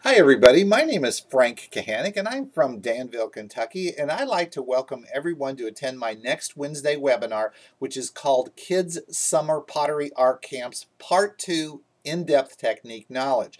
Hi everybody, my name is Frank Kahanic and I'm from Danville, Kentucky, and I'd like to welcome everyone to attend my next Wednesday webinar, which is called Kids Summer Pottery Art Camps Part 2 In-Depth Technique Knowledge.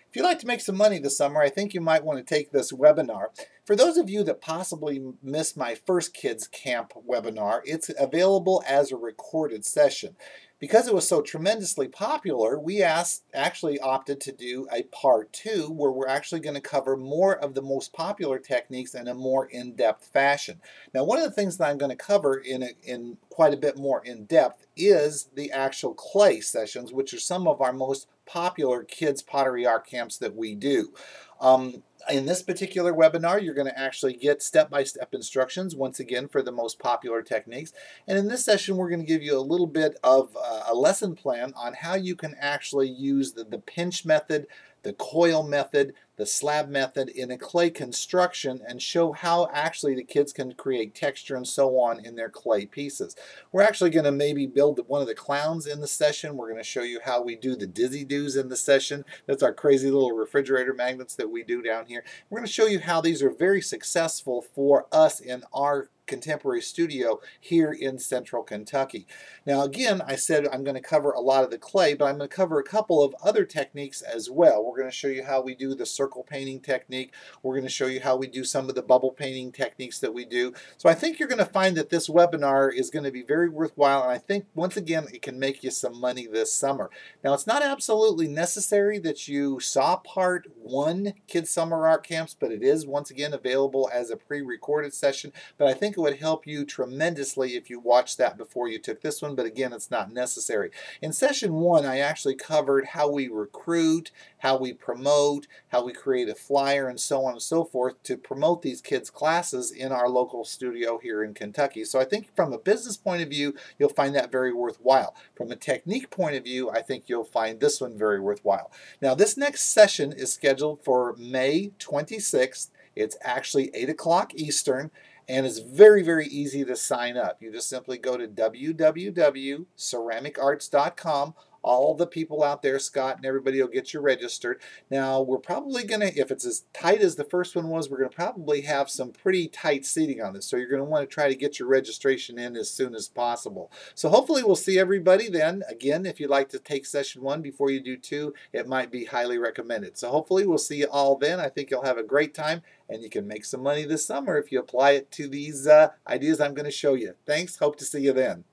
If you'd like to make some money this summer, I think you might want to take this webinar. For those of you that possibly missed my first Kids Camp webinar, it's available as a recorded session. Because it was so tremendously popular, we actually opted to do a part 2 where we're actually going to cover more of the most popular techniques in a more in-depth fashion. Now, one of the things that I'm going to cover in quite a bit more in-depth is the actual clay sessions, which are some of our most popular kids pottery art camps that we do. In this particular webinar, you're going to actually get step-by-step instructions, once again, for the most popular techniques. And in this session, we're going to give you a little bit of a lesson plan on how you can actually use the pinch method, the coil method, the slab method in a clay construction and show how actually the kids can create texture and so on in their clay pieces. We're actually going to maybe build one of the clowns in the session. We're going to show you how we do the dizzy doos in the session. That's our crazy little refrigerator magnets that we do down here. We're going to show you how these are very successful for us in our contemporary studio here in central Kentucky. Now again, I said I'm going to cover a lot of the clay, but I'm going to cover a couple of other techniques as well. We're going to show you how we do the circle painting technique. We're going to show you how we do some of the bubble painting techniques that we do. So I think you're going to find that this webinar is going to be very worthwhile, and I think once again it can make you some money this summer. Now it's not absolutely necessary that you saw part 1 Kids Summer Art Camps, but it is once again available as a pre-recorded session. But I think it would help you tremendously if you watched that before you took this one, but again, it's not necessary. In session 1, I actually covered how we recruit, how we promote, how we create a flyer, and so on and so forth to promote these kids' classes in our local studio here in Kentucky. So I think from a business point of view, you'll find that very worthwhile. From a technique point of view, I think you'll find this one very worthwhile. Now, this next session is scheduled for May 26th. It's actually 8 o'clock Eastern. And it's very, very easy to sign up. You just simply go to www.ceramicarts.com. All the people out there, Scott and everybody, will get you registered. Now, we're probably going to, if it's as tight as the first one was, we're going to probably have some pretty tight seating on this. So you're going to want to try to get your registration in as soon as possible. So hopefully we'll see everybody then. Again, if you'd like to take session 1 before you do 2, it might be highly recommended. So hopefully we'll see you all then. I think you'll have a great time, and you can make some money this summer if you apply it to these ideas I'm going to show you. Thanks. Hope to see you then.